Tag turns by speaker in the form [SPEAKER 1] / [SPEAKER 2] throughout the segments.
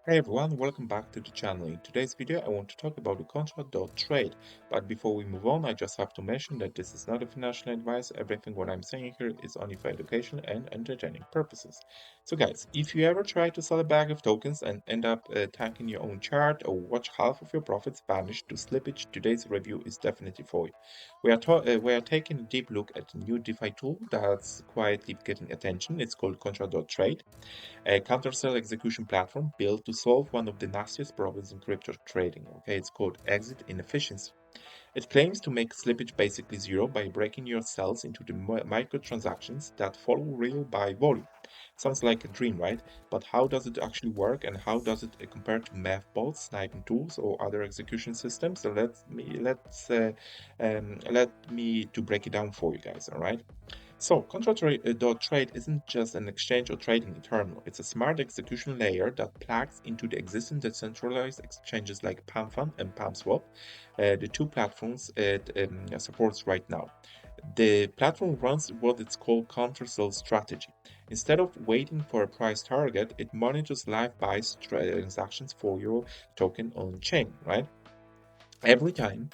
[SPEAKER 1] Hey everyone, welcome back to the channel. In today's video, I want to talk about the Contra.trade. But before we move on, I just have to mention that this is not a financial advice. Everything what I'm saying here is only for education and entertaining purposes. So guys, if you ever try to sell a bag of tokens and end up tanking your own chart or watch half of your profits vanish to slippage, today's review is definitely for you. We are taking a deep look at a new DeFi tool that's quietly getting attention. It's called Contra.trade, a counter-sell execution platform built to solve one of the nastiest problems in crypto trading. Okay, it's called exit inefficiency. It claims to make slippage basically zero by breaking your cells into the microtransactions that follow real buy volume. Sounds like a dream, right? But how does it actually work, and how does it compare to math bots, sniping tools, or other execution systems? So let me to break it down for you guys. All right. So, Contra.trade isn't just an exchange or trading terminal. It's a smart execution layer that plugs into the existing decentralized exchanges like PalmFund and PalmSwap, the two platforms it supports right now. The platform runs what it's called counter-sell strategy. Instead of waiting for a price target, it monitors live buy transactions for your token on chain, right? Every time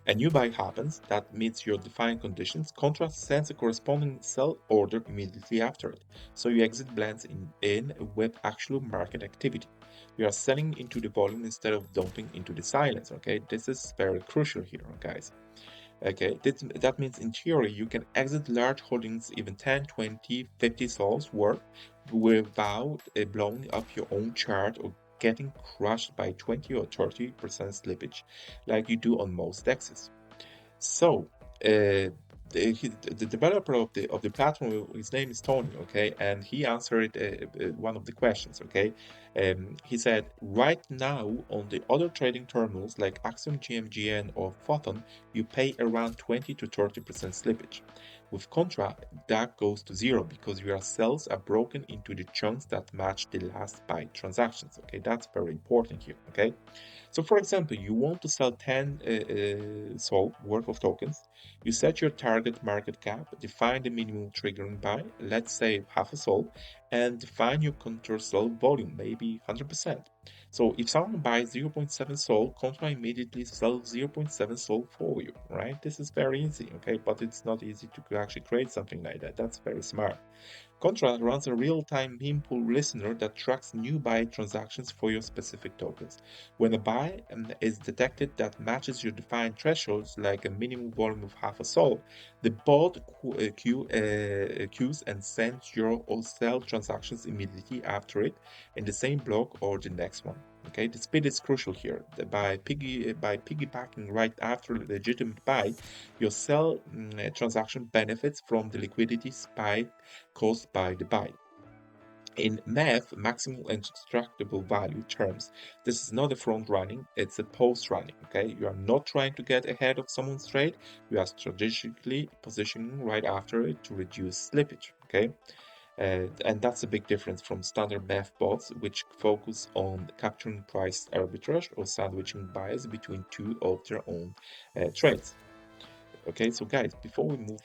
[SPEAKER 1] a new buy happens that meets your defined conditions, Contra sends a corresponding sell order immediately after it, so your exit blends in with actual market activity. You are selling into the volume instead of dumping into the silence, okay? This is very crucial here, guys. Okay, that means in theory you can exit large holdings, even 10, 20, 50 sols worth, without blowing up your own chart or getting crushed by 20 or 30% slippage like you do on most DEXs. So, the developer of the platform, his name is Tony, okay, and he answered one of the questions, okay. He said, right now on the other trading terminals like Axiom, GMGN, or Photon, you pay around 20 to 30% slippage. With Contra, that goes to zero because your cells are broken into the chunks that match the last buy transactions. Okay, that's very important here. Okay. So, for example, you want to sell 10 SOL worth of tokens. You set your target market cap, define the minimum triggering buy, let's say half a SOL, and define your counter sell volume, maybe 100%. So, if someone buys 0.7 SOL, Contra immediately sells 0.7 SOL for you, right? This is very easy, okay? But it's not easy to actually create something like that. That's very smart. Contra runs a real-time meme pool listener that tracks new buy transactions for your specific tokens. When a buy is detected that matches your defined thresholds, like a minimum volume of half a sol, the bot queues and sends your or sell transactions immediately after it in the same block or the next one. Okay, the speed is crucial here. By piggybacking right after a legitimate buy, your sell transaction benefits from the liquidity spike caused by the buy. In math, maximal and extractable value terms, this is not a front running, it's a post running. Okay, you are not trying to get ahead of someone's trade, you are strategically positioning right after it to reduce slippage. Okay, and that's a big difference from standard math bots, which focus on capturing price arbitrage or sandwiching bias between two of their own trades. Okay, so guys, before we move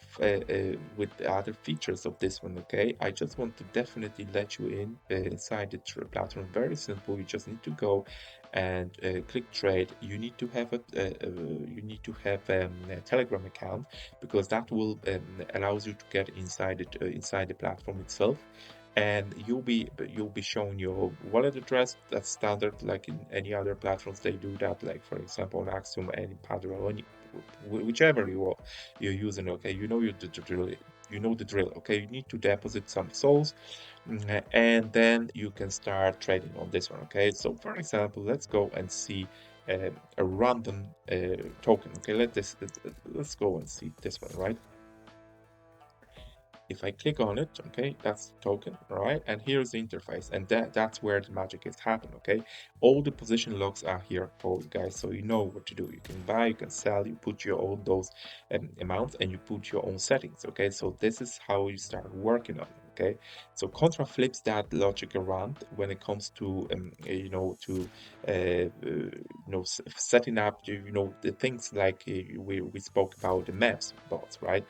[SPEAKER 1] with the other features of this one, okay, I just want to definitely let you in inside the platform. Very simple. You just need to go and click trade. You need to have a Telegram account because that will allows you to get inside the platform itself. And you'll be shown your wallet address. That's standard, like in any other platforms. They do that, like for example, on Axiom and Padro, or whichever you're using. Okay, the drill. You know the drill. Okay, you need to deposit some souls, and then you can start trading on this one. Okay, so for example, let's go and see a random token. Okay, let's go and see this one, right? If I click on it, okay, that's the token, all right? And here's the interface, and that's where the magic is happening, okay? All the position logs are here for you guys, so you know what to do. You can buy, you can sell, you put your own those amounts, and you put your own settings, okay? So this is how you start working on it, okay? So Contra flips that logic around when it comes to setting up the things like we spoke about the maps bots, right?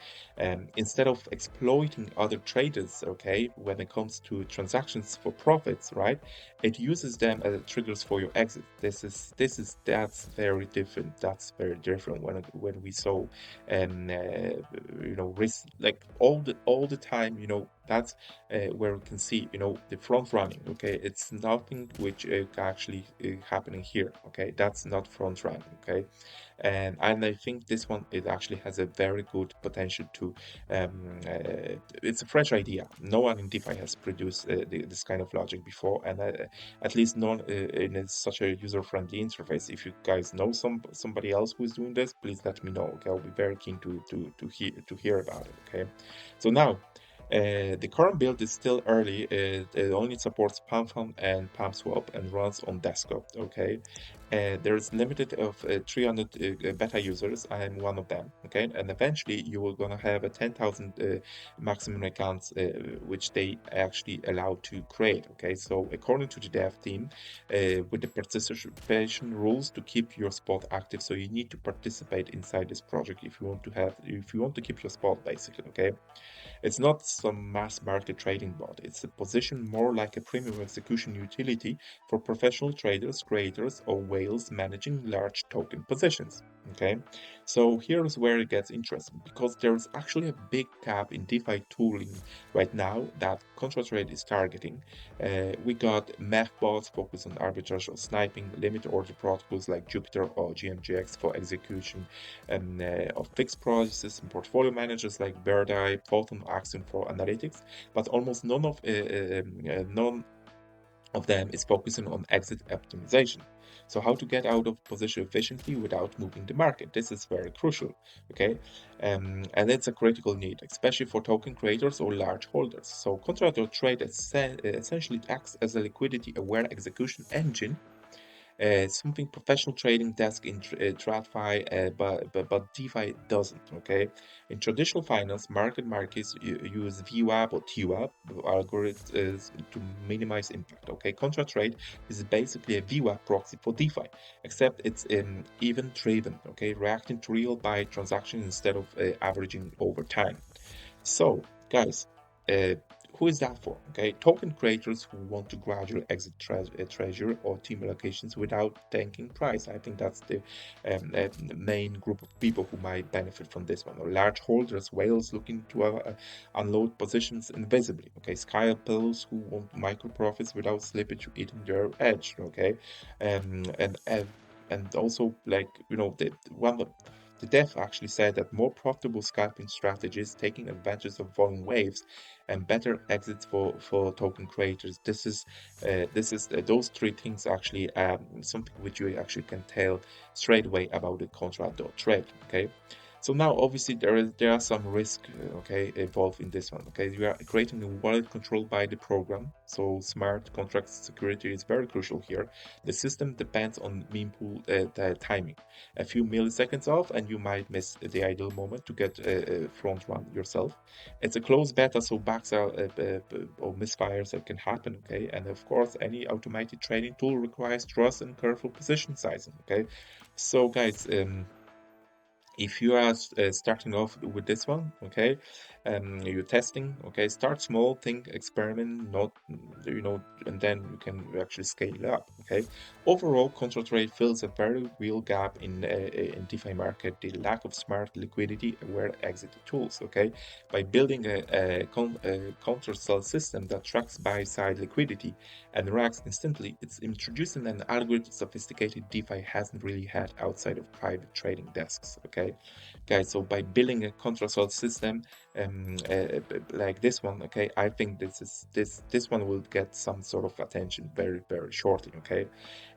[SPEAKER 1] Instead of exploiting other traders, okay, when it comes to transactions for profits, right? It uses them as triggers for your exit. That's very different. That's very different when we saw risk like all the time. That's where we can see the front running. Okay, it's nothing which actually happening here. Okay, that's not front running. Okay, and I think this one it actually has a very good potential to it's a fresh idea. No one in DeFi has produced this kind of logic before, and at least not in such a user-friendly interface. If you guys know somebody else who is doing this, please let me know. Okay, I'll be very keen to hear about it. Okay, so now. The current build is still early. It only supports PalmFund and PalmSwap and runs on desktop. Okay, there's limited of 300 beta users. I am one of them. Okay, and eventually you are gonna have a 10,000 maximum accounts, which they actually allow to create. Okay, so according to the dev team, with the participation rules to keep your spot active, so you need to participate inside this project if you want to keep your spot basically. Okay. It's not some mass market trading bot. It's a position more like a premium execution utility for professional traders, creators, or whales managing large token positions. Okay, so here's where it gets interesting because there's actually a big gap in DeFi tooling right now that Contra.trade is targeting. We got mech bots focused on arbitrage or sniping, limit order protocols like Jupiter or GMGX for execution of fixed prices, and portfolio managers like Birdeye, Photon, Axiom for analytics, but almost none of them is focusing on exit optimization. So how to get out of position efficiently without moving the market. This is very crucial, okay? And it's a critical need, especially for token creators or large holders. So Contra.trade essentially acts as a liquidity-aware execution engine, something professional trading desk in TradFi, but DeFi doesn't. Okay, in traditional finance, markets use VWAP or TWAP algorithms to minimize impact. Okay, Contra Trade is basically a VWAP proxy for DeFi, except it's event driven. Okay, reacting to real by transaction instead of averaging over time. So, guys, uh, who is that for? Okay, token creators who want to gradually exit treasure or team allocations without tanking price. I think that's the main group of people who might benefit from this one. Or large holders, whales looking to unload positions invisibly. Okay, scalpers who want micro profits without slippage eating their edge. Okay, and also like the one. The dev actually said that more profitable scalping strategies, taking advantage of volume waves, and better exits for token creators. This is those three things actually something which you actually can tell straight away about the Contra.trade. Okay. So now, obviously, there are some risk, okay, involved in this one. Okay, you are creating a wallet controlled by the program, so smart contract security is very crucial here. The system depends on meme pool the timing. A few milliseconds off, and you might miss the ideal moment to get front run yourself. It's a closed beta, so bugs or misfires that can happen. Okay, and of course, any automated trading tool requires trust and careful position sizing. Okay, so guys, if you are starting off with this one, okay, you're testing, okay, start small, think, experiment, not, and then you can actually scale up, okay. Overall, Control Trade fills a very real gap in DeFi market, the lack of smart liquidity aware exit tools, okay. By building a counter sell system that tracks buy side liquidity and reacts instantly, it's introducing an algorithm sophisticated DeFi hasn't really had outside of private trading desks, okay. Guys, so by building a control system like this one, okay, I think this one will get some sort of attention very, very shortly, okay.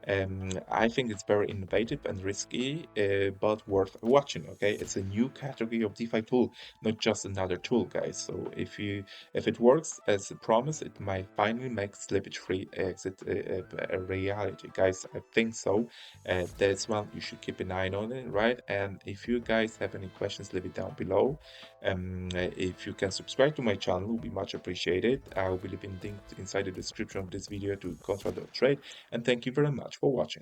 [SPEAKER 1] I think it's very innovative and risky, but worth watching. Okay, it's a new category of DeFi tool, not just another tool, guys. So if it works as promised, it might finally make slippage free exit a reality, guys. I think so. That's one you should keep an eye on it, right? And if you guys have any questions, leave it down below. If you can subscribe to my channel, it will be much appreciated. I will be leaving link inside the description of this video to Contra.trade. And thank you very much for watching.